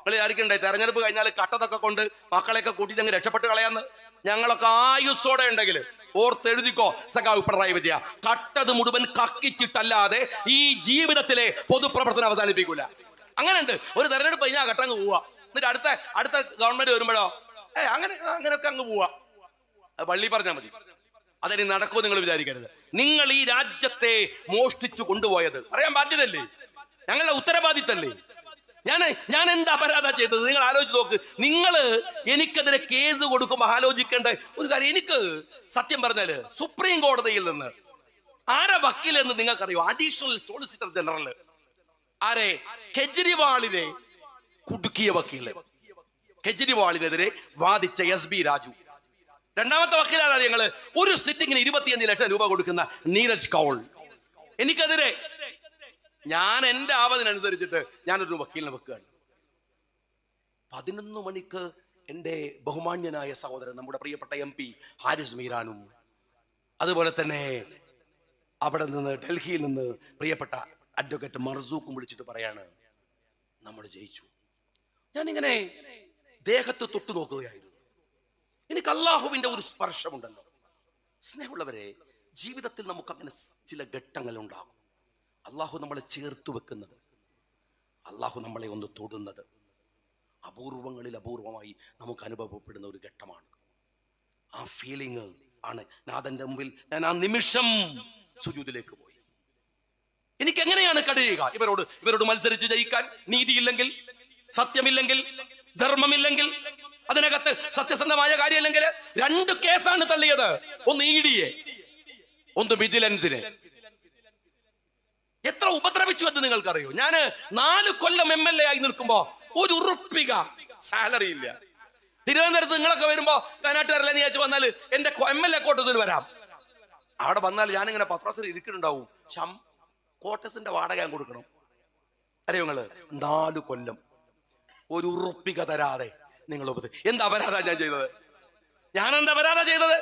നിങ്ങൾ വിചാരിക്കണ്ടേ തെരഞ്ഞെടുപ്പ് കഴിഞ്ഞാൽ കട്ടതൊക്കെ കൊണ്ട് മക്കളെയൊക്കെ കൂട്ടിയിട്ട് അങ്ങ് രക്ഷപ്പെട്ട് കളയാന്ന്? ഞങ്ങളൊക്കെ ആയുസ്സോടെ ഉണ്ടെങ്കിൽ ഓർത്തെഴുതിക്കോ സഖാവ് പിണറായി വിജയ, കട്ടത് മുഴുവൻ കക്കിച്ചിട്ടല്ലാതെ ഈ ജീവിതത്തിലെ പൊതുപ്രവർത്തനം അവസാനിപ്പിക്കൂല. അങ്ങനെയുണ്ട്. ഒരു തെരഞ്ഞെടുപ്പ് കഴിഞ്ഞാൽ കട്ടങ്ങ് പോവാ, എന്നിട്ട് അടുത്ത ഗവൺമെന്റ് വരുമ്പോഴോ അങ്ങനെയൊക്കെ അങ്ങ് പോവാ. പള്ളി പറഞ്ഞാൽ മതി. അതിന് നടക്കുമോ നിങ്ങൾ വിചാരിക്കരുത്. നിങ്ങൾ ഈ രാജ്യത്തെ മോഷ്ടിച്ചു കൊണ്ടുപോയത് അറിയാൻ ബാധ്യതല്ലേ? ഞങ്ങളുടെ ഉത്തരവാദിത്തല്ലേ? ഞാൻ എന്താ അപരാധ ചെയ്തത്? നിങ്ങൾ ആലോചിച്ച് നോക്ക്. നിങ്ങൾ എനിക്കെതിരെ കേസ് കൊടുക്കുമ്പോൾ ആലോചിക്കേണ്ട ഒരു കാര്യം, എനിക്ക് സത്യം പറഞ്ഞാല് സുപ്രീം കോടതിയിൽ നിന്ന് ആരെ വക്കീലെന്ന് നിങ്ങൾക്കറിയോ? അഡീഷണൽ സോളിസിറ്റർ ജനറൽ ആരെ? കെജ്രിവാളിനെ കുടുക്കിയ വക്കീല്, കെജ്രിവാളിനെതിരെ വാദിച്ച SB രാജു. രണ്ടാമത്തെ വക്കീലാണ് ഞങ്ങള് ഒരു സിറ്റിങ്ങിന് 25 ലക്ഷം രൂപ കൊടുക്കുന്ന നീരജ് കൗൾ. എനിക്കെതിരെ ഞാൻ എന്റെ ആവതിനനുസരിച്ചിട്ട് ഞാനൊരു വക്കീലിനെ വെക്കുകയാണ്. 11 മണിക്ക് എന്റെ ബഹുമാന്യനായ സഹോദരൻ നമ്മുടെ പ്രിയപ്പെട്ട MP ഹാരിസ് മീരാനും, അതുപോലെ തന്നെ അവിടെ നിന്ന് ഡൽഹിയിൽ നിന്ന് പ്രിയപ്പെട്ട അഡ്വക്കേറ്റ് മർസൂഖും വിളിച്ചിട്ട് പറയാണ് നമ്മൾ ജയിച്ചു. ഞാനിങ്ങനെ ദേഹത്ത് തൊട്ടു നോക്കുകയായിരുന്നു. എനിക്ക് അള്ളാഹുവിന്റെ ഒരു സ്പർശമുണ്ടല്ലോ. സ്നേഹമുള്ളവരെ, ജീവിതത്തിൽ നമുക്ക് അങ്ങനെ ചില ഘട്ടങ്ങൾ ഉണ്ടാകും. അള്ളാഹു നമ്മളെ ചേർത്ത് വെക്കുന്നത്, അള്ളാഹു നമ്മളെ ഒന്ന് തൊടുന്നത് അപൂർവങ്ങളിൽ അപൂർവമായി നമുക്ക് അനുഭവപ്പെടുന്ന ഒരു ഘട്ടമാണ്. ആ ഫീലിംഗ് ആണ് നാഥന്റെ മുമ്പിൽ ഞാൻ ആ നിമിഷം സുജൂദിലേക്ക് പോയി. എനിക്ക് എങ്ങനെയാണ് കഴിയുക ഇവരോട് മത്സരിച്ച് ജയിക്കാൻ? നീതിയില്ലെങ്കിൽ, സത്യമില്ലെങ്കിൽ, ധർമ്മമില്ലെങ്കിൽ, അതിനകത്ത് സത്യസന്ധമായ കാര്യമില്ലെങ്കിൽ. 2 കേസാണ് തള്ളിയത്. ഒന്ന് ED, ഒന്ന് വിജിലൻസിനെ. എത്ര ഉപദ്രവിച്ചു എന്ന് നിങ്ങൾക്കറിയോ? ഞാൻ 4 കൊല്ലം MLA ആയി നിൽക്കുമ്പോ ഒരു ഉറുപ്പിക സാലറി ഇല്ല. തിരുവനന്തപുരത്ത് നിങ്ങളൊക്കെ വരുമ്പോ വയനാട്ടുകാരല്ലേ നീ വന്നാൽ എന്റെ MLA ക്വാർട്ടേഴ്സിൽ വരാം. അവിടെ വന്നാൽ ഞാനിങ്ങനെ പത്രാസിൽ ഇരിക്കുന്നുണ്ടാവും. ക്വാർട്ടേഴ്സിന്റെ വാടക ഞാൻ കൊടുക്കണം. അറിയോ നിങ്ങള്? 4 കൊല്ലം ഒരു ഉറുപ്പിക തരാതെ നിങ്ങൾ എന്താ അപരാധ ഞാൻ ചെയ്തത്? ഞാൻ എന്താ അപരാധ ചെയ്തത്?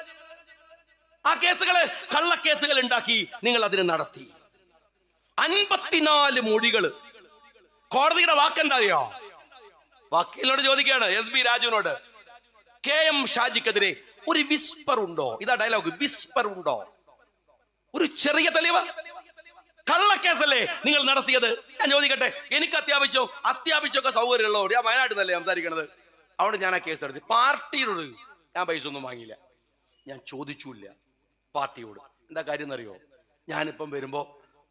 ആ കേസുകള്, കള്ളക്കേസുകൾ ഉണ്ടാക്കി നിങ്ങൾ അതിനെ നടത്തി. 54 മൊഴികള്. കോടതിയുടെ വാക്കെന്തായോ? വക്കീലിനോട് ചോദിക്കുകയാണ്, SB രാജുവിനോട്, KM ഷാജിക്കെതിരെ ഒരു വിസ്പർ ഉണ്ടോ? ഇതാ ഡയലോഗ്. വിസ്പർ ഉണ്ടോ? ഒരു ചെറിയ തെളിവ്. കള്ളക്കേസല്ലേ നിങ്ങൾ നടത്തിയത്? ഞാൻ ചോദിക്കട്ടെ, എനിക്ക് അത്യാവശ്യമൊക്കെ സൗകര്യമുള്ളതോട് ഞാൻ വയനാട്ടിൽ നിന്നല്ലേ സംസാരിക്കണത്. അവിടെ ഞാൻ ആ കേസ് നടത്തി. പാർട്ടിയോട് ഞാൻ പൈസ ഒന്നും വാങ്ങിയില്ല, ഞാൻ ചോദിച്ചില്ല പാർട്ടിയോട്. എന്താ കാര്യം എന്നറിയോ? ഞാനിപ്പം വരുമ്പോ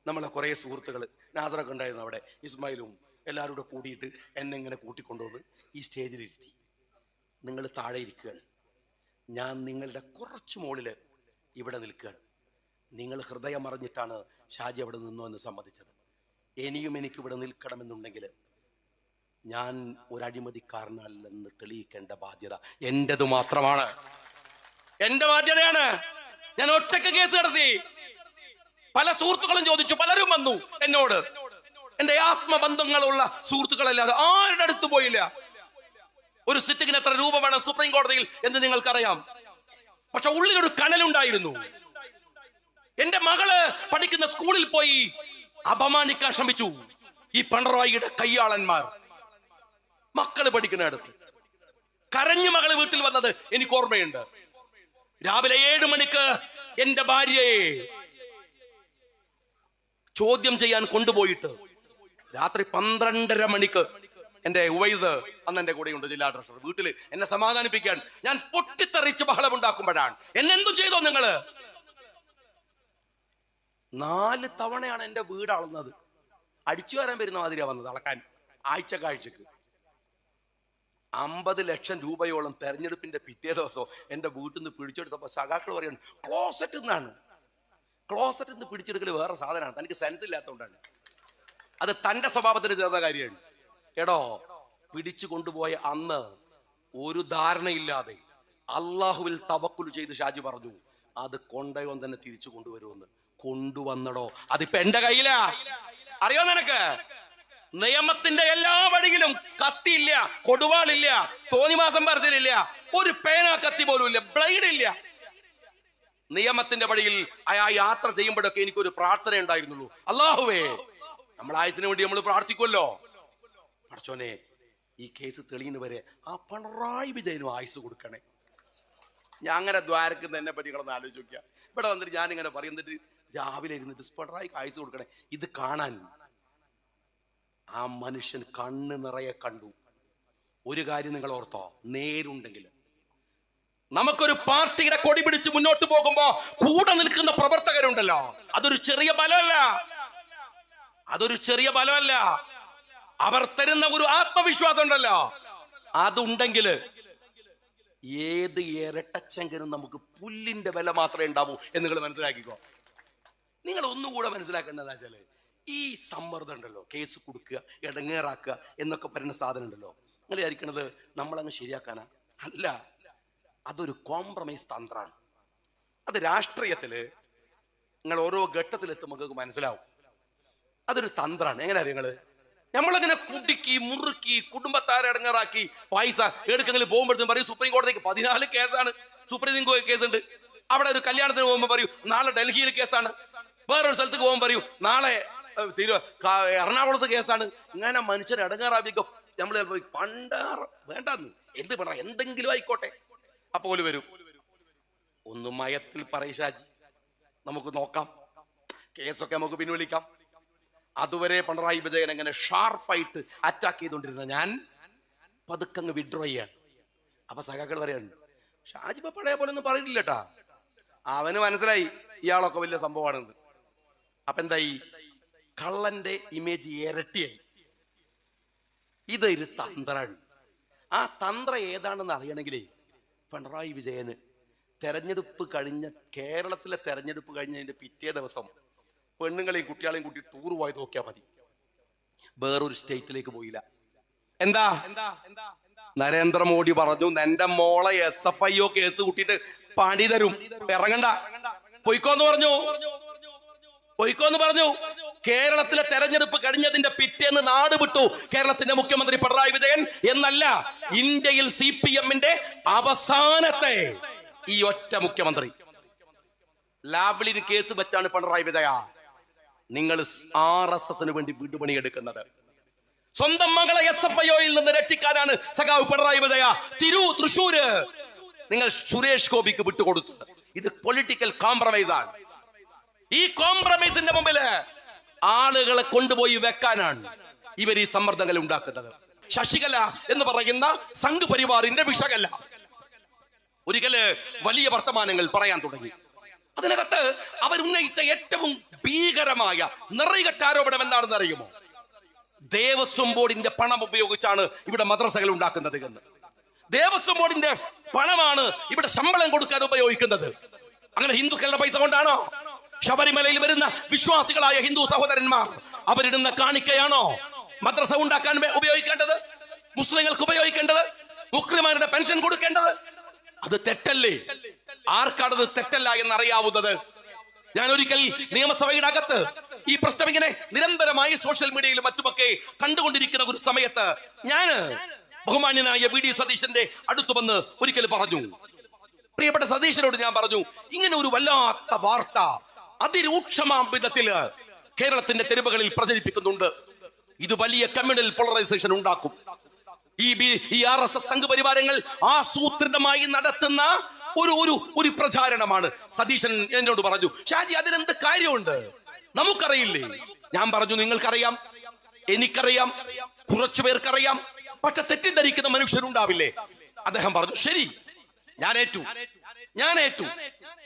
നമ്മളെ കുറെ സുഹൃത്തുക്കൾ, നാസറൊക്കെ ഉണ്ടായിരുന്നു അവിടെ, ഇസ്മായിലും എല്ലാവരും കൂടെ കൂടിയിട്ട് എന്നെ ഇങ്ങനെ കൂട്ടിക്കൊണ്ടുവന്ന് ഈ സ്റ്റേജിലിരുത്തി. നിങ്ങൾ താഴെ ഇരിക്കുകയാണ്, ഞാൻ നിങ്ങളുടെ കുറച്ച് മുകളില് ഇവിടെ നിൽക്കുകയാണ്. നിങ്ങൾ ഹൃദയം അറിഞ്ഞിട്ടാണ് ഷാജി അവിടെ നിന്നോ എന്ന് സമ്മതിച്ചത്. ഇനിയും എനിക്കിവിടെ നിൽക്കണമെന്നുണ്ടെങ്കിൽ ഞാൻ ഒരു അഴിമതിക്കാരനല്ലെന്ന് തെളിയിക്കേണ്ട ബാധ്യത എന്റേത് മാത്രമാണ്. എന്റെ ബാധ്യതയാണ്. ഞാൻ ഒറ്റയ്ക്ക് കേസ് നടത്തി. പല സുഹൃത്തുക്കളും ചോദിച്ചു, പലരും വന്നു എന്നോട്. എന്റെ ആത്മബന്ധങ്ങളുള്ള സുഹൃത്തുക്കളല്ലാതെ ആരുടെ അടുത്ത് പോയില്ല. ഒരു സിറ്റിങ്ങിന് എത്ര രൂപ വേണം സുപ്രീം കോടതിയിൽ എന്ന് നിങ്ങൾക്കറിയാം. പക്ഷെ ഉള്ളിലൊരു കനലുണ്ടായിരുന്നു. എന്റെ മകള് പഠിക്കുന്ന സ്കൂളിൽ പോയി അപമാനിക്കാൻ ശ്രമിച്ചു ഈ പിണറായിയുടെ കയ്യാളന്മാർ. മക്കള് പഠിക്കുന്ന അടുത്ത് കരഞ്ഞു മകള് വീട്ടിൽ വന്നത് എനിക്ക് ഓർമ്മയുണ്ട്. രാവിലെ 7 മണിക്ക് എന്റെ ഭാര്യയെ ചോദ്യം ചെയ്യാൻ കൊണ്ടുപോയിട്ട് രാത്രി 12:30 മണിക്ക് എന്റെ ഉവൈസ്, അന്ന് എന്റെ കൂടെയുണ്ട് ജില്ലാ ട്രഷറർ, വീട്ടില് എന്നെ സമാധാനിപ്പിക്കാൻ ഞാൻ പൊട്ടിത്തെറിച്ച് ബഹളമുണ്ടാക്കുമ്പോഴാണ് എന്നെന്തും ചെയ്തോ നിങ്ങള്. 4 തവണയാണ് എന്റെ വീട് അളന്നത്. അടിച്ചു വരാൻ വരുന്ന മാതിരിയാ വന്നത് അളക്കാൻ. ആഴ്ചക്ക് 50 ലക്ഷം രൂപയോളം തെരഞ്ഞെടുപ്പിന്റെ പിറ്റേ ദിവസം എന്റെ വീട്ടിൽ നിന്ന് പിടിച്ചെടുത്തപ്പോ സഖാക്കൾ പറയാണ് ക്ലോസറ്റിൽ നിന്ന് പിടിച്ചെടുക്കൽ വേറെ സാധനമാണ്, തനിക്ക് സെൻസ് ഇല്ലാത്തതുകൊണ്ടാണ്. അത് തന്റെ സ്വഭാവത്തിന് ചേർന്ന കാര്യമാണ്. എടോ, പിടിച്ചു കൊണ്ടുപോയ അന്ന് ഒരു ധാരണയില്ലാതെ അള്ളാഹുവിൽ തവക്കുൽ ചെയ്ത് ഷാജി പറഞ്ഞു അത് കൊണ്ടയോ തന്നെ തിരിച്ചു കൊണ്ടുവരുമെന്ന്. കൊണ്ടുവന്നടോ, അതിപ്പോ എന്റെ കയ്യിലാ. അറിയോ നിനക്ക്? നിയമത്തിന്റെ എല്ലാ വഴിയിലും കത്തിയില്ല, കൊടുവാളില്ല, തോന്നിമാസം പറച്ചിലില്ല, ഒരു പേന കത്തി പോലും ഇല്ല, ബ്ലേഡ് ഇല്ല. നിയമത്തിന്റെ വഴിയിൽ അയാൾ യാത്ര ചെയ്യുമ്പോഴൊക്കെ എനിക്കൊരു പ്രാർത്ഥന ഉണ്ടായിരുന്നുള്ളൂ. അല്ലാഹുവേ, നമ്മൾ ആയുസിന് വേണ്ടി നമ്മൾ പ്രാർത്ഥിക്കുമല്ലോ, പടച്ചോനെ ഈ കേസ് തെളിയുന്നവരെ ആ പിണറായി വിജയനും ആയുസ് കൊടുക്കണേ. ഞാൻ അങ്ങനെ ദ്വാരക്കുന്ന എന്നെ പറ്റി നിങ്ങളൊന്ന് ആലോചിച്ച് നോക്കിയാൽ. ഇവിടെ വന്നിട്ട് ഞാനിങ്ങനെ പറയുന്നിട്ട് രാവിലെ ഇരുന്നിട്ട് പിണറായിക്ക് ആയുസ് കൊടുക്കണേ. ഇത് കാണാൻ ആ മനുഷ്യൻ കണ്ണ് നിറയെ കണ്ടു. ഒരു കാര്യം നിങ്ങൾ ഓർത്തോ, നേരുണ്ടെങ്കിൽ നമുക്കൊരു പാർട്ടിയുടെ കൊടി പിടിച്ച് മുന്നോട്ട് പോകുമ്പോ കൂടെ നിൽക്കുന്ന പ്രവർത്തകരുണ്ടല്ലോ, അതൊരു ചെറിയ ബലമല്ല, അതൊരു ചെറിയ ബലമല്ല. അവർ തരുന്ന ഒരു ആത്മവിശ്വാസം ഉണ്ടല്ലോ, അതുണ്ടെങ്കിൽ ഏത് ഇരട്ടച്ചങ്കനും നമുക്ക് പുല്ലിന്റെ വില മാത്രമേ ഉണ്ടാവൂ എന്ന് നിങ്ങൾ മനസ്സിലാക്കിക്കോ. നിങ്ങൾ ഒന്നുകൂടെ മനസ്സിലാക്കേണ്ടതെന്ന് വെച്ചാല് ഈ സമ്മർദ്ദം ഉണ്ടല്ലോ, കേസ് കൊടുക്കുക, ഇടങ്ങേറാക്കുക എന്നൊക്കെ പറയുന്ന സാധനം ഉണ്ടല്ലോ, നിങ്ങൾ വിചാരിക്കണത് നമ്മളങ്ങ് ശരിയാക്കാനാ? അല്ല, അതൊരു കോംപ്രമൈസ് തന്ത്രമാണ്. അത് രാഷ്ട്രീയത്തില് നിങ്ങൾ ഓരോ ഘട്ടത്തിലെത്തുമ്പോൾ നിങ്ങൾക്ക് മനസ്സിലാവും. അതൊരു തന്ത്രമാണ്. എങ്ങനെ അറിയങ്ങള്? നമ്മളങ്ങനെ കുടുക്കി മുറുക്കി കുടുംബത്താരെ ഇടങ്ങാറാക്കി പൈസ എടുക്കെങ്കിലും പോകുമ്പോഴത്തേക്കും പറയും സുപ്രീം കോടതിക്ക് 14 കേസാണ്, സുപ്രീം കോടതി കേസുണ്ട്. അവിടെ ഒരു കല്യാണത്തിന് പോകുമ്പോൾ പറയൂ നാളെ ഡൽഹിയിൽ കേസാണ്, വേറൊരു സ്ഥലത്തേക്ക് പോകുമ്പോൾ പറയൂ നാളെ എറണാകുളത്ത് കേസാണ്. ഇങ്ങനെ മനുഷ്യരെ ഇടങ്ങാറാക്കിക്കോ. നമ്മൾ പണ്ടാറ് വേണ്ടെന്ന് എന്ത് പറഞ്ഞ എന്തെങ്കിലും ആയിക്കോട്ടെ അപ്പോൾ വരും. ഒന്ന് മയത്തിൽ പറയും ഷാജി, നമുക്ക് നോക്കാം, കേസൊക്കെ നമുക്ക് പിൻവലിക്കാം. അതുവരെ പിണറായി വിജയൻ എങ്ങനെ ഷാർപ്പായിട്ട് അറ്റാക്ക് ചെയ്തുകൊണ്ടിരുന്ന ഞാൻ പതുക്കങ്ങ് വിഡ്രോ ചെയ്യാണ്. അപ്പൊ സഖാക്കൾ പറയാണ് ഷാജി ഇപ്പൊ പഴയ പോലെ ഒന്നും പറഞ്ഞില്ലട്ടാ, അവന് മനസ്സിലായി ഇയാളൊക്കെ വലിയ സംഭവമാണെന്ന്. അപ്പൊ എന്തായി? കള്ളന്റെ ഇമേജ് ഇരട്ടിയായി. ഇതൊരു തന്ത്രമാണ്. ആ തന്ത്രം ഏതാണെന്ന് അറിയണമെങ്കിലേ പിണറായി വിജയന് തെരഞ്ഞെടുപ്പ് കഴിഞ്ഞ കേരളത്തിലെ തെരഞ്ഞെടുപ്പ് കഴിഞ്ഞതിന്റെ പിറ്റേ ദിവസം പെണ്ണുങ്ങളെയും കുട്ടികളെയും കൂട്ടി ടൂർ പോയത് നോക്കിയാൽ മതി. വേറൊരു സ്റ്റേറ്റിലേക്ക് പോയില്ല. എന്താ നരേന്ദ്രമോദി പറഞ്ഞു, എന്റെ മോളെ SFIO കേസ് കൂട്ടിയിട്ട് പണി തരും, ഇറങ്ങണ്ട, പൊയ്ക്കോന്ന് പറഞ്ഞു, പൊയ്ക്കോന്ന് പറഞ്ഞു. കേരളത്തിലെ തെരഞ്ഞെടുപ്പ് കഴിഞ്ഞതിന്റെ പിറ്റേന്ന് നാട് വിട്ടു കേരളത്തിന്റെ മുഖ്യമന്ത്രി പിണറായി വിജയൻ. എന്നല്ല, ഇന്ത്യയിൽ CPM-ന്റെ അവസാനത്തെ ഈ ഒറ്റ മുഖ്യമന്ത്രി. ലാവ്ലിന് കേസ് വെച്ചാണ് പിണറായി വിജയ നിങ്ങൾ RSSന് വേണ്ടി വിടുപണിയെടുക്കുന്നത്. സ്വന്തം മകളെ SFIOയിൽ നിന്ന് രക്ഷിക്കാനാണ് സഖാവ് പിണറായി വിജയ തൃശൂര് നിങ്ങൾ സുരേഷ് ഗോപിക്ക് വിട്ടുകൊടുത്തു. ഇത് പൊളിറ്റിക്കൽ കോംപ്രമൈസ് ആണ്. ഈ കോംപ്രമൈസിന്റെ മുമ്പില് ആളുകളെ കൊണ്ടുപോയി വെക്കാനാണ് ഇവർ ഈ സമ്മർദ്ദങ്ങൾ ഉണ്ടാക്കുന്നത്. ശശികല എന്ന് പറയുന്ന സംഘ് പരിവാറിന്റെ വിഷകല ഒരിക്കല് വലിയ വർത്തമാനങ്ങൾ പറയാൻ തുടങ്ങി. അതിനകത്ത് അവരുന്നയിച്ച ഏറ്റവും ഭീകരമായ നിറകെട്ട ആരോപണം എന്താണെന്ന് അറിയുമോ? ദേവസ്വം ബോർഡിന്റെ പണം ഉപയോഗിച്ചാണ് ഇവിടെ മദ്രസകൾ ഉണ്ടാക്കുന്നത് എന്ന്. ദേവസ്വം ബോർഡിന്റെ പണമാണ് ഇവിടെ ശമ്പളം കൊടുക്കാൻ ഉപയോഗിക്കുന്നത്. അങ്ങനെ ഹിന്ദുക്കളുടെ പൈസ കൊണ്ടാണോ ശബരിമലയിൽ വരുന്ന വിശ്വാസികളായ ഹിന്ദു സഹോദരന്മാർ അവരിടുന്ന കാണിക്കയാണോ മദ്രസ ഉണ്ടാക്കാൻ ഉപയോഗിക്കേണ്ടത്? മുസ്ലിങ്ങൾക്ക് ഉപയോഗിക്കേണ്ടത്? മുസ്ലിമാരുടെ പെൻഷൻ കൊടുക്കേണ്ടത്? അത് തെറ്റല്ലേ? ആർക്കാണത് തെറ്റല്ല എന്നറിയാവുന്നത്? ഞാൻ ഒരിക്കൽ നിയമസഭയുടെ അകത്ത് ഈ പ്രശ്നം ഇങ്ങനെ നിരന്തരമായി സോഷ്യൽ മീഡിയയിലും മറ്റുമൊക്കെ കണ്ടുകൊണ്ടിരിക്കുന്ന ഒരു സമയത്ത് ഞാൻ ബഹുമാന്യനായ VD സതീശന്റെ അടുത്ത് വന്ന് ഒരിക്കൽ പറഞ്ഞു, പ്രിയപ്പെട്ട സതീശനോട് ഞാൻ പറഞ്ഞു, ഇങ്ങനെ ഒരു വല്ലാത്ത വാർത്ത അതിരൂക്ഷമാം വിധത്തില് കേരളത്തിന്റെ തെരുവുകളിൽ പ്രചരിപ്പിക്കുന്നുണ്ട്. ഇത് വലിയ കമ്മ്യൂണൽ പോളറൈസേഷൻ ഉണ്ടാക്കും. ഈ RSS സംഘപരിവാരങ്ങൾ ആസൂത്രിതമായി നടത്തുന്ന ഒരു പ്രചാരണമാണ്. സതീശൻ എന്നോട് പറഞ്ഞു, ഷാജി അതിനെന്ത് കാര്യമുണ്ട്, നമുക്കറിയില്ലേ? ഞാൻ പറഞ്ഞു, നിങ്ങൾക്കറിയാം, എനിക്കറിയാം, കുറച്ചു പേർക്കറിയാം, പക്ഷെ തെറ്റിദ്ധരിക്കുന്ന മനുഷ്യരുണ്ടാവില്ലേ? അദ്ദേഹം പറഞ്ഞു, ശരി, ഞാൻ ഏറ്റു.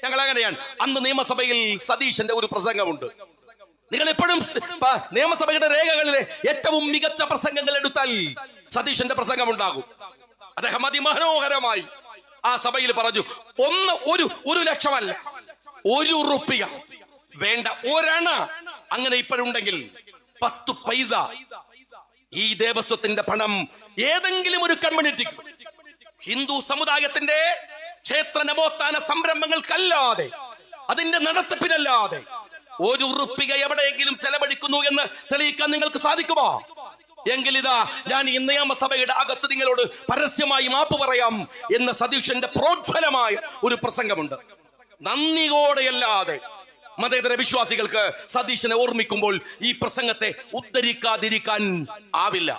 ഞങ്ങൾ അങ്ങനെയാണ്. അന്ന് നിയമസഭയിൽ സതീശന്റെ ഒരു പ്രസംഗമുണ്ട്. നിങ്ങൾ എപ്പോഴും നിയമസഭയുടെ രേഖകളിലെ ഏറ്റവും മികച്ച പ്രസംഗങ്ങൾ എടുത്താൽ സതീശന്റെ പ്രസംഗം ഉണ്ടാകും. അദ്ദേഹം അതിമനോഹരമായി ആ സഭയിൽ പറഞ്ഞു, ഒരു ലക്ഷമല്ല, 1 റുപ്യ വേണ്ട, ഒരണ അങ്ങനെ ഇപ്പോഴുണ്ടെങ്കിൽ 10 പൈസ ഈ ദേവസ്വത്തിന്റെ പണം ഏതെങ്കിലും ഒരു കമ്മ്യൂണിറ്റിക്ക്, ഹിന്ദു സമുദായത്തിന്റെ ക്ഷേത്ര നവോത്ഥാന സംരംഭങ്ങൾക്കല്ലാതെ, അതിന്റെ നടത്തിപ്പിനല്ലാതെ 1 റുപ്യ എവിടെയെങ്കിലും ചെലവഴിക്കുന്നു എന്ന് തെളിയിക്കാൻ നിങ്ങൾക്ക് സാധിക്കുമോ? എങ്കിൽ ഇതാ ഞാൻ ഈ നിയമസഭയുടെ അകത്ത് നിങ്ങളോട് പരസ്യമായി മാപ്പ് പറയാം എന്ന സതീശന്റെ പ്രോജ്വലമായ ഒരു പ്രസംഗമുണ്ട്. നന്ദിയോടെയല്ലാതെ മതേതര വിശ്വാസികൾക്ക് സതീശനെ ഓർമ്മിക്കുമ്പോൾ ഈ പ്രസംഗത്തെ ഉദ്ധരിക്കാതിരിക്കാൻ ആവില്ല.